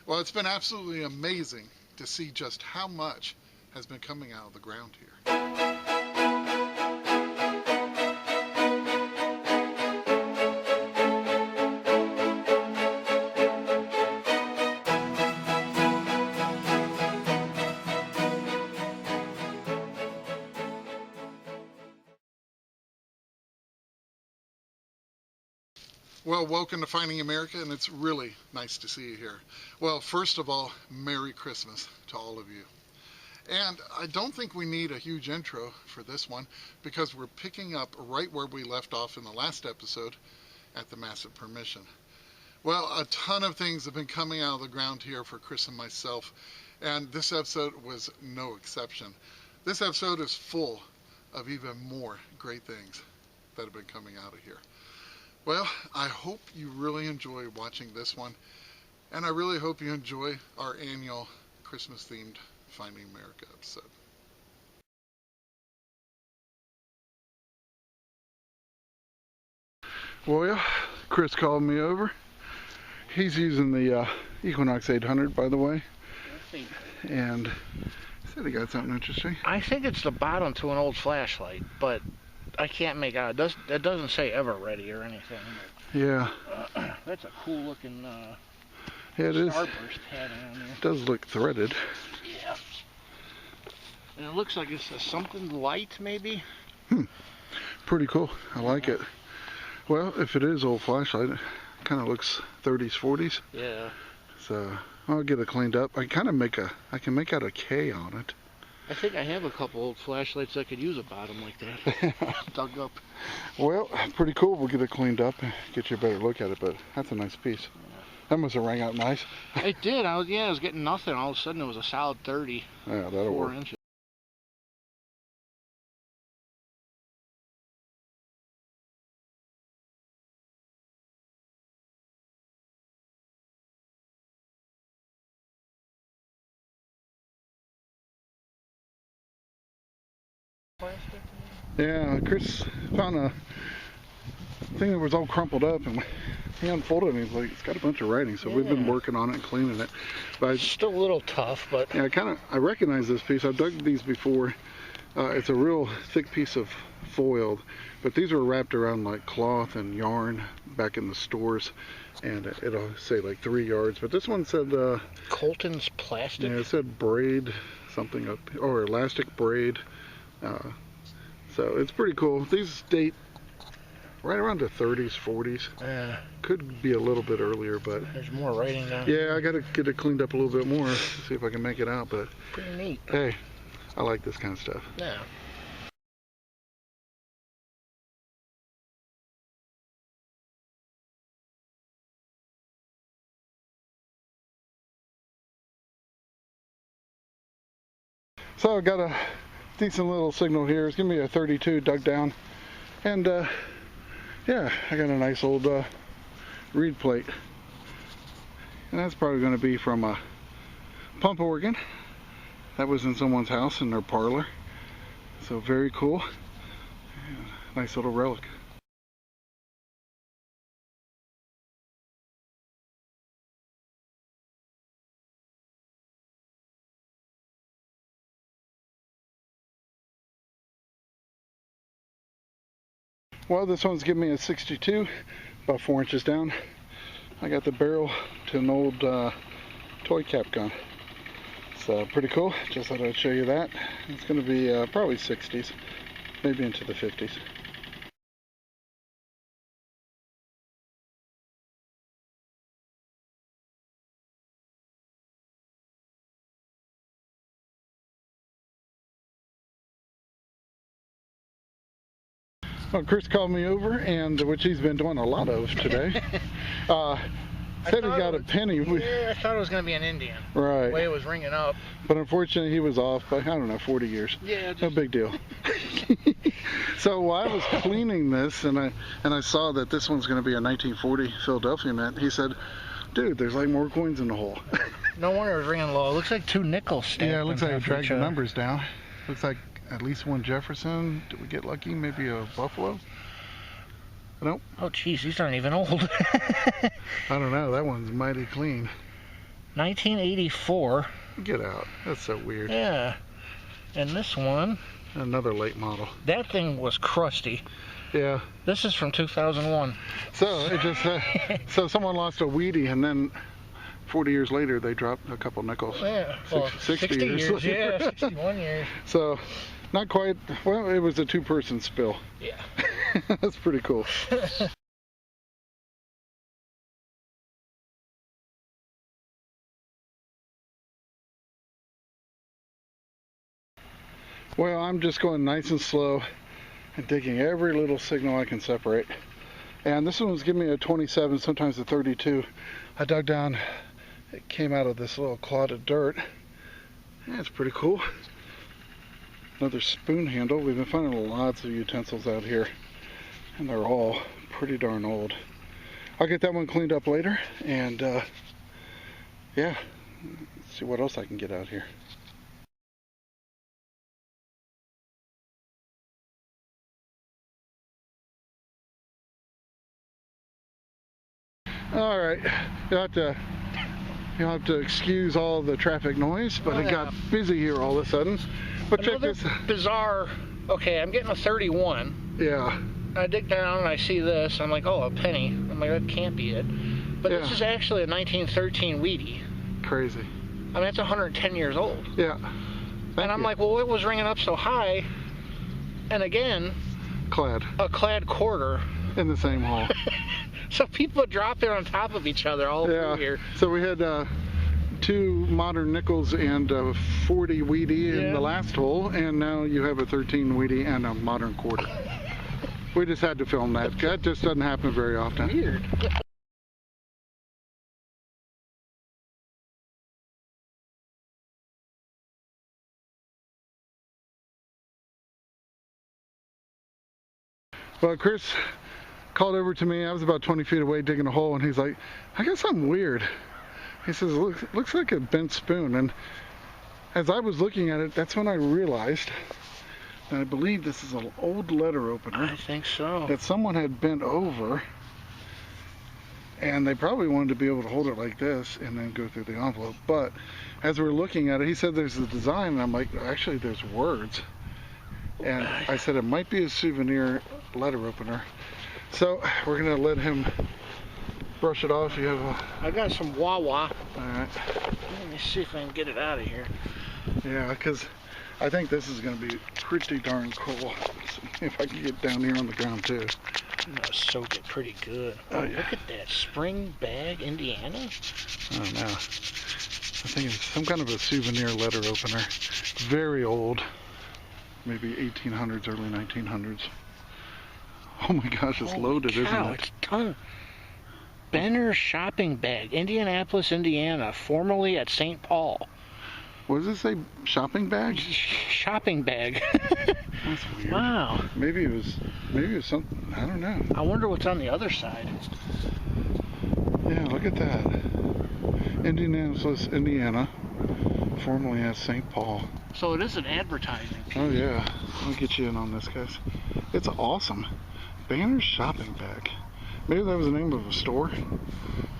Well, it's been absolutely amazing to see just how much has been coming out of the ground here. Well, welcome to Finding America, and it's really nice to see you here. Well, first of all, Merry Christmas to all of you. And I don't think we need a huge intro for this one because we're picking up right where we left off in the last episode at the Massive Permission. Well, a ton of things have been coming out of the ground here for Chris and myself, and this episode was no exception. This episode is full of even more great things that have been coming out of here. Well, I hope you really enjoy watching this one, and I really hope you enjoy our annual Christmas-themed Finding America episode. Well, Chris called me over. He's using the Equinox 800, by the way, and he said he got something interesting. I think it's the bottom to an old flashlight, but I can't make out. It doesn't say ever ready or anything. Yeah. That's a cool looking yeah, it is. starburst pattern on there. It does look threaded. Yeah. And it looks like it's something light, maybe. Pretty cool. I like it. Well, if it is old flashlight, it kind of looks 30s, 40s. Yeah. So I'll get it cleaned up. I can make out a K on it. I think I have a couple old flashlights that could use a bottom like that. Dug up. Well, pretty cool. We'll get it cleaned up and get you a better look at it, but that's a nice piece. That must have rang out nice. It did. I was getting nothing. All of a sudden it was a solid 30. Yeah, that'll work. 4 inches. Yeah, Chris found a thing that was all crumpled up, and he unfolded it, and he's like, it's got a bunch of writing, so we've been working on it and cleaning it. But It's still a little tough, but yeah, I recognize this piece. I've dug these before. It's a real thick piece of foil, but these were wrapped around like cloth and yarn back in the stores, and it'll say like 3 yards. But this one said Colton's plastic. yeah, it said braid something up, or elastic braid. So it's pretty cool. These date right around the 30s, 40s. Yeah. Could be a little bit earlier, but There's more writing down. yeah, I got to get it cleaned up a little bit more, see if I can make it out. But Pretty neat. hey, I like this kind of stuff. Yeah. So I got a decent little signal here. It's gonna be a 32 dug down, and yeah, I got a nice old reed plate, and that's probably going to be from a pump organ that was in someone's house in their parlor. So very cool. Nice little relic. Well, this one's giving me a 62, about 4 inches down. I got the barrel to an old toy cap gun. So pretty cool. Just thought I'd show you that. It's going to be probably 60s, maybe into the 50s. Well, Chris called me over, and which he's been doing a lot of today. Said he got a penny. Yeah, I thought it was going to be an Indian. Right. The way it was ringing up. But unfortunately, he was off by, I don't know, 40 years. Yeah. No big deal. So while I was cleaning this, and I saw that this one's going to be a 1940 Philadelphia mint, he said, dude, there's like more coins in the hole. No wonder it was ringing low. It looks like 2 nickels stacked. Yeah, it looks like it on dragged each the other. numbers down. Looks like at least one Jefferson. Did we get lucky? Maybe a Buffalo? Nope. Oh, geez, these aren't even old. I don't know. That one's mighty clean. 1984. Get out. That's so weird. Yeah. And this one, another late model. That thing was crusty. Yeah. This is from 2001. So it just so someone lost a Wheatie, and then 40 years later they dropped a couple nickels. Yeah. 60 years later. Yeah, 61 years. So not quite. Well, it was a two-person spill. Yeah. That's pretty cool. Well, I'm just going nice and slow and taking every little signal I can separate. And this one was giving me a 27, sometimes a 32. I dug down, it came out of this little clod of dirt. Yeah, it's pretty cool. Another spoon handle. We've been finding lots of utensils out here, and they're all pretty darn old. I'll get that one cleaned up later, and yeah, let's see what else I can get out here. All right, you'll have to excuse all the traffic noise, but it got busy here all of a sudden. But Another check this. Bizarre. Okay, I'm getting a 31. Yeah. I dig down and I see this. I'm like, oh, a penny. I'm like, that can't be it. But Yeah. this is actually a 1913 Wheatie. Crazy. I mean, it's 110 years old. Yeah. And I'm like, well, it was ringing up so high. And again, clad a clad quarter. in the same hole. So people drop it on top of each other all through here. So we had 2 modern nickels and a 40 Wheatie in the last hole, and now you have a 13 Wheatie and a modern quarter. We just had to film that. That just doesn't happen very often. Weird. Well, Chris called over to me. I was about 20 feet away digging a hole, and he's like, I got something weird. He says, looks like a bent spoon. And as I was looking at it, that's when I realized that I believe this is an old letter opener. I think so. That someone had bent over, and they probably wanted to be able to hold it like this and then go through the envelope. But as we're looking at it, he said there's a design, and I'm like, actually there's words. And I said it might be a souvenir letter opener. So we're gonna let him brush it off. You have a... I got some Wawa. Alright. Let me see if I can get it out of here. Yeah, because I think this is gonna be pretty darn cool. If I can get down here on the ground too. I'm gonna soak it pretty good. Oh, yeah. Look at that. Spring Bag, Indiana? I don't know. I think it's some kind of a souvenir letter opener. Very old. Maybe 1800s, early 1900s. Oh my gosh, it's loaded, isn't it? It's ton. Benner's Shopping Bag, Indianapolis, Indiana, formerly at St. Paul. What does it say? Shopping bag? Shopping bag. That's weird. Wow. Maybe it was something, I don't know. I wonder what's on the other side. Yeah, look at that. Indianapolis, Indiana, formerly as St. Paul. So it is an advertising piece. Oh yeah, I'll get you in on this, guys. It's awesome. Banner's Shopping Bag. Maybe that was the name of a store,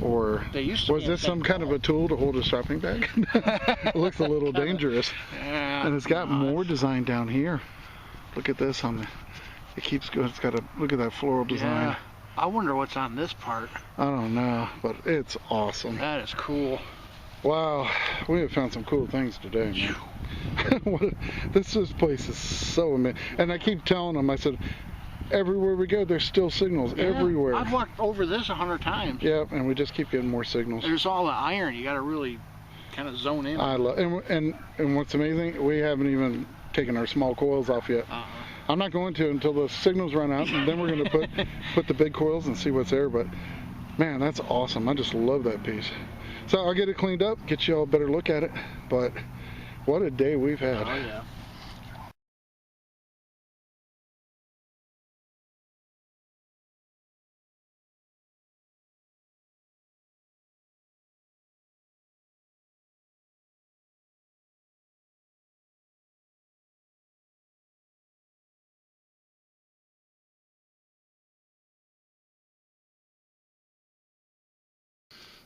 or was this some kind of a tool to hold a shopping bag? It looks a little dangerous. Yeah, and it's got more design down here. Look at this on the. It keeps going. It's got a look at that floral design. Yeah. I wonder what's on this part. I don't know, but it's awesome. That is cool. Wow, we have found some cool things today, man. This place is so amazing. And I keep telling them, I said, everywhere we go, there's still signals everywhere. I've walked over this 100 times. Yeah, and we just keep getting more signals. There's all the iron. You got to really kind of zone in. I love, and what's amazing, we haven't even taken our small coils off yet. I'm not going to until the signals run out, and then we're going to put the big coils and see what's there. But man, that's awesome. I just love that piece. So I'll get it cleaned up, get you all a better look at it. But what a day we've had. Oh yeah.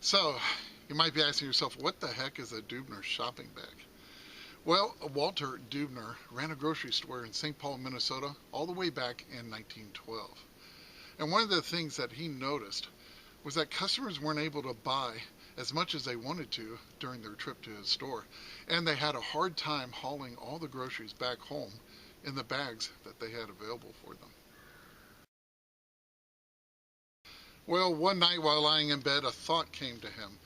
So, You might be asking yourself, what the heck is a Dubner shopping bag? Well, Walter Dubner ran a grocery store in St. Paul, Minnesota, all the way back in 1912. And one of the things that he noticed was that customers weren't able to buy as much as they wanted to during their trip to his store, and they had a hard time hauling all the groceries back home in the bags that they had available for them. Well, one night while lying in bed, a thought came to him.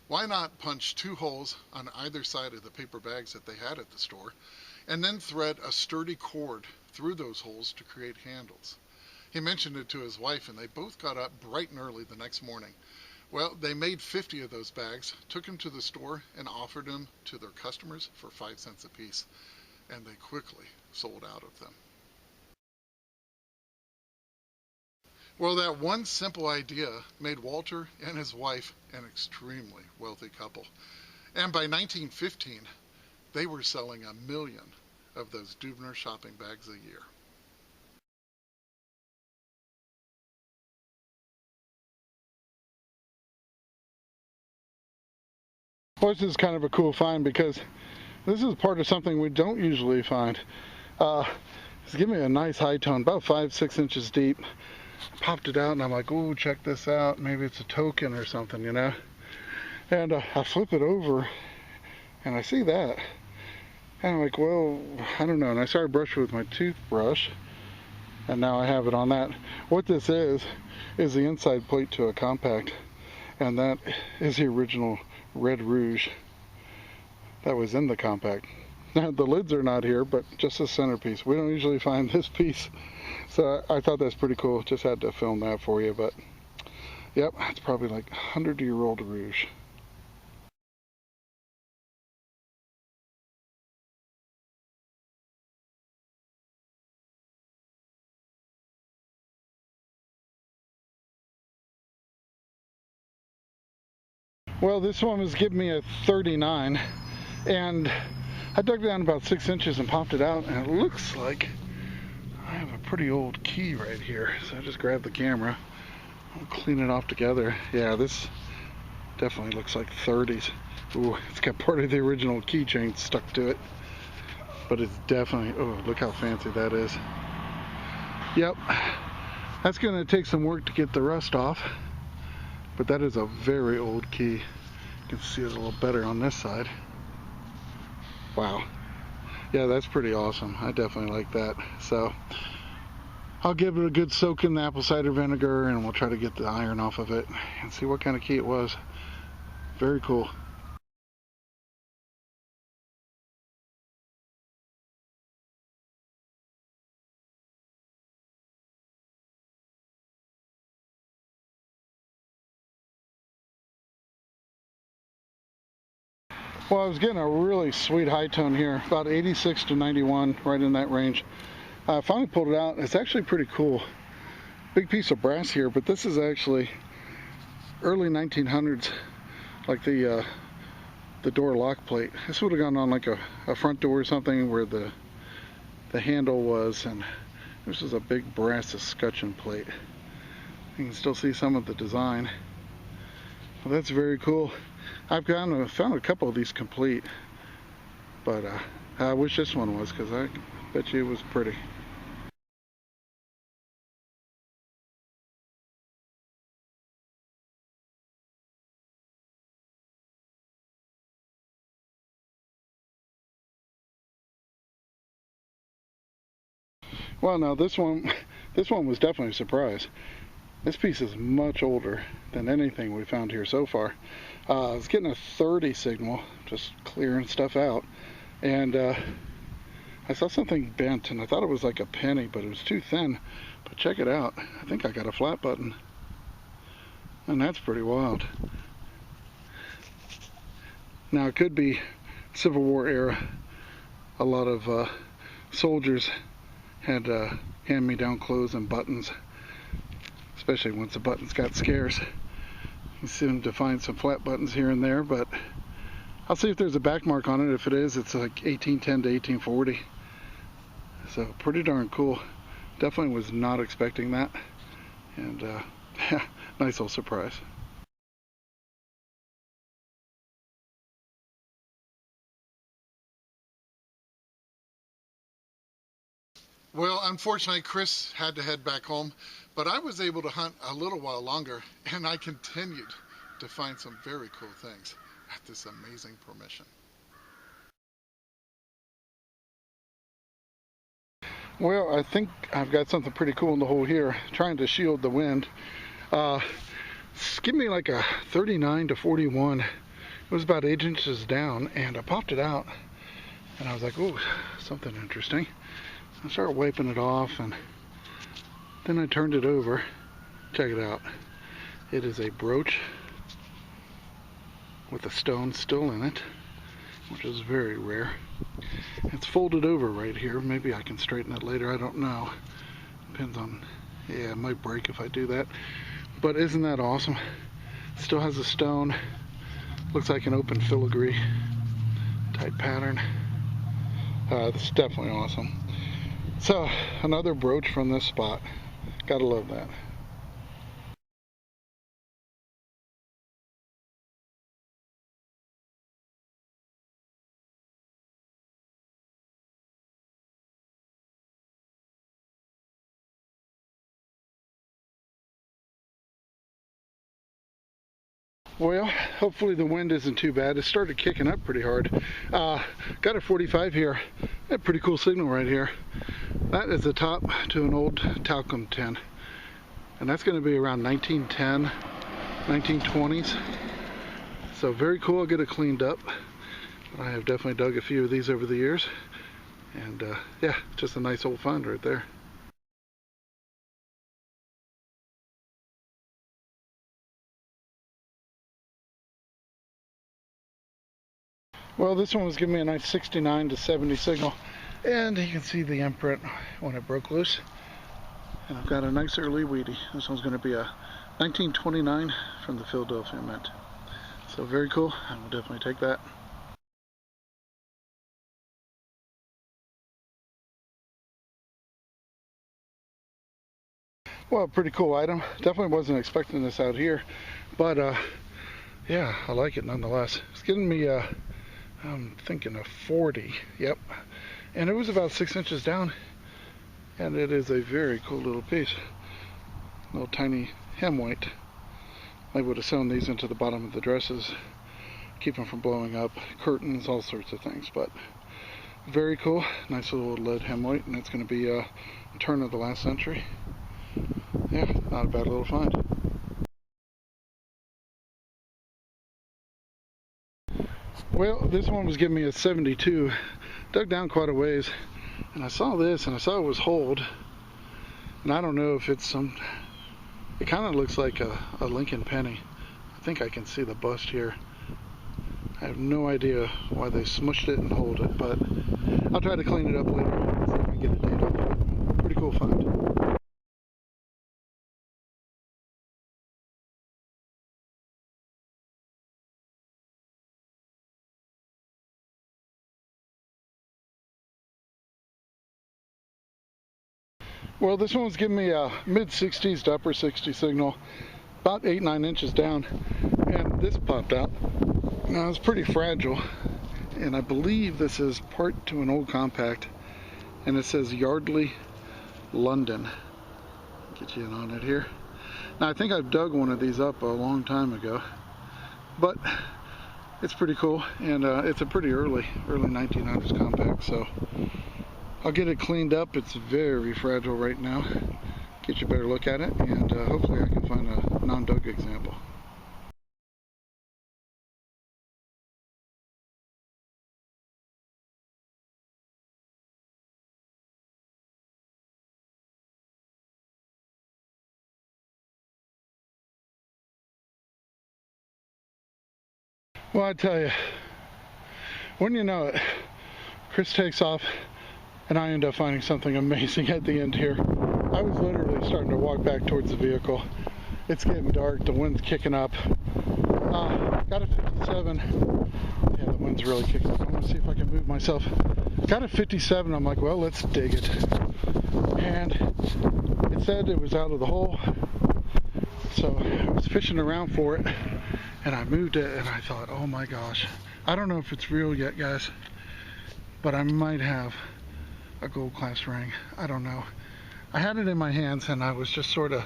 Why not punch 2 holes on either side of the paper bags that they had at the store, and then thread a sturdy cord through those holes to create handles? He mentioned it to his wife, and they both got up bright and early the next morning. Well, they made 50 of those bags, took them to the store, and offered them to their customers for 5 cents a piece, and they quickly sold out of them. Well, that one simple idea made Walter and his wife an extremely wealthy couple. And by 1915, they were selling 1 million of those Dubner shopping bags a year. Well, this is kind of a cool find because this is part of something we don't usually find. It's giving me a nice high tone, about 5-6 inches deep. I popped it out and I'm like, ooh, check this out. Maybe it's a token or something, you know? And I flip it over and I see that. And I'm like, well, I don't know. And I started brushing with my toothbrush, and now I have it on that. What this is the inside plate to a compact, and that is the original Red Rouge that was in the compact. Now, the lids are not here, but just the centerpiece. We don't usually find this piece, so I thought that's pretty cool. Just had to film that for you, but yep, it's probably like 100-year-old Rouge. Well, this one was giving me a 39, and I dug down about 6 inches and popped it out, and it looks like I have a pretty old key right here. So I just grabbed the camera. I'll clean it off together. Yeah, this definitely looks like 30s. Ooh, it's got part of the original keychain stuck to it. But it's definitely, oh, look how fancy that is. Yep, that's going to take some work to get the rust off. But that is a very old key. You can see it a little better on this side. Wow. Yeah, that's pretty awesome. I definitely like that. So I'll give it a good soak in the apple cider vinegar, and we'll try to get the iron off of it and see what kind of key it was. Very cool. Well, I was getting a really sweet high tone here, about 86 to 91, right in that range. I finally pulled it out. It's actually pretty cool. Big piece of brass here, but this is actually early 1900s, like the door lock plate. This would have gone on like a front door or something where the handle was, and this is a big brass escutcheon plate. You can still see some of the design. Well, that's very cool. I've found a couple of these complete, but I wish this one was, because I bet you it was pretty. Well, now this one was definitely a surprise. This piece is much older than anything we found here so far. I was getting a 30 signal, just clearing stuff out, and I saw something bent, and I thought it was like a penny, but it was too thin. But check it out. I think I got a flat button, and that's pretty wild. Now, it could be Civil War era. A lot of soldiers had hand-me-down clothes and buttons, especially once the buttons got scarce. You seem to find some flat buttons here and there, but I'll see if there's a back mark on it. If it is, it's like 1810 to 1840. So pretty darn cool. Definitely was not expecting that, and nice little surprise. Well, unfortunately, Chris had to head back home, but I was able to hunt a little while longer, and I continued to find some very cool things at this amazing permission. Well, I think I've got something pretty cool in the hole here, trying to shield the wind. It's giving me like a 39 to 41. It was about 8 inches down, and I popped it out, and I was like, "Ooh, something interesting." I started wiping it off, and then I turned it over. Check it out. It is a brooch with a stone still in it, which is very rare. It's folded over right here. Maybe I can straighten it later. I don't know. Depends on, yeah, it might break if I do that. But isn't that awesome? Still has a stone. Looks like an open filigree type pattern. This is definitely awesome. So, another brooch from this spot. Gotta love that. Well, hopefully the wind isn't too bad. It started kicking up pretty hard. Got a 45 here. A pretty cool signal right here. That is the top to an old talcum tin. And that's going to be around 1910, 1920s. So very cool. I'll get it cleaned up. I have definitely dug a few of these over the years. And yeah, just a nice old find right there. Well, this one was giving me a nice 69 to 70 signal, and you can see the imprint when it broke loose. And I've got a nice early weedy. This one's going to be a 1929 from the Philadelphia Mint. So very cool. I will definitely take that. Well, pretty cool item. Definitely wasn't expecting this out here, but yeah, I like it nonetheless. It's getting me I'm thinking a 40, yep. And it was about 6 inches down, and it is a very cool little piece. Little tiny hem weight. I would have sewn these into the bottom of the dresses, keep them from blowing up, curtains, all sorts of things, but very cool. Nice little lead hem weight, and it's going to be a turn of the last century. Yeah, not a bad little find. Well, this one was giving me a 72. Dug down quite a ways, and I saw this, and I saw it was holed. And I don't know if it's some, it kind of looks like a Lincoln penny. I think I can see the bust here. I have no idea why they smushed it and holed it, but I'll try to clean it up later, see if I can get a date on it. Pretty cool find. Well, this one was giving me a mid-60s to upper 60 signal, about 8-9 inches down, and this popped out. Now it's pretty fragile, and I believe this is part to an old compact, and it says Yardley, London. Get you in on it here. Now I think I've dug one of these up a long time ago, but it's pretty cool, and it's a pretty early 1900s compact, so I'll get it cleaned up. It's very fragile right now. Get you a better look at it, and hopefully I can find a non-dug example. Well, I tell you, wouldn't you know it, Chris takes off, and I end up finding something amazing at the end here. I was literally starting to walk back towards the vehicle. It's getting dark, the wind's kicking up. Got a 57. Yeah, the wind's really kicking up. I want to see if I can move myself. Got a 57, I'm like, well, let's dig it. And it said it was out of the hole. So I was fishing around for it, and I moved it, and I thought, oh my gosh. I don't know if it's real yet, guys, but I might have a gold class ring. I don't know. I had it in my hands and I was just sort of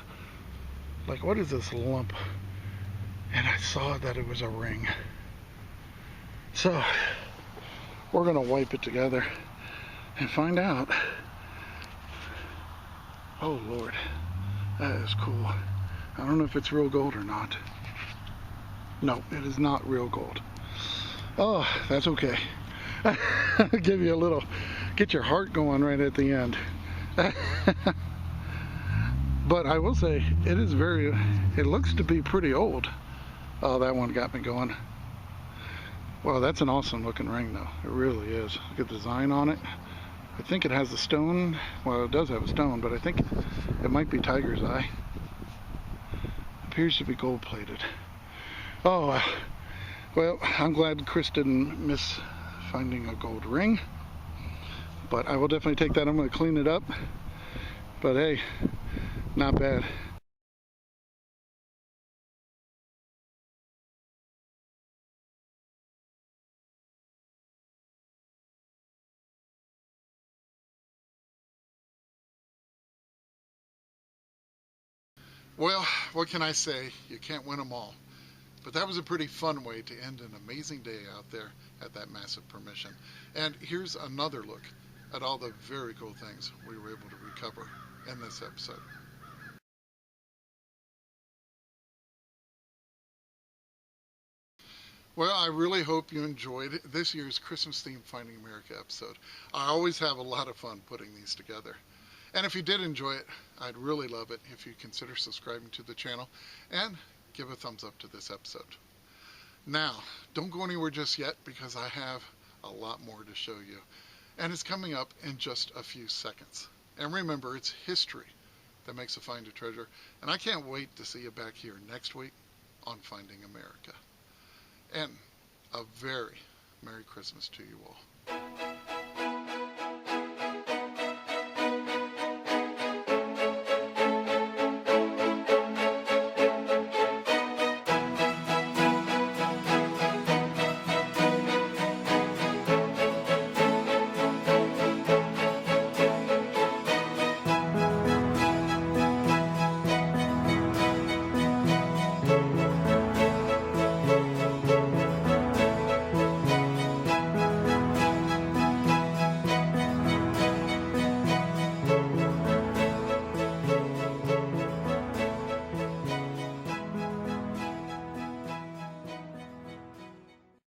like, what is this lump? And I saw that it was a ring. So we're gonna wipe it together and find out. Oh Lord, that is cool. I don't know if it's real gold or not. No, it is not real gold. Oh, that's okay. Give you a little, get your heart going right at the end. But I will say, it looks to be pretty old. Oh, that one got me going. Well, that's an awesome looking ring though. It really is. Look at the design on it. I think it has a stone. Well, it does have a stone, but I think it might be tiger's eye. Appears to be gold plated. Oh, well, I'm glad Chris didn't miss finding a gold ring. But I will definitely take that. I'm going to clean it up. But hey, not bad. Well, what can I say? You can't win them all. But that was a pretty fun way to end an amazing day out there at that massive permission. And here's another look at all the very cool things we were able to recover in this episode. Well, I really hope you enjoyed this year's Christmas themed Finding America episode. I always have a lot of fun putting these together. And if you did enjoy it, I'd really love it if you consider subscribing to the channel and give a thumbs up to this episode. Now, don't go anywhere just yet because I have a lot more to show you. And it's coming up in just a few seconds. And remember, it's history that makes a find a treasure. And I can't wait to see you back here next week on Finding America. And a very Merry Christmas to you all.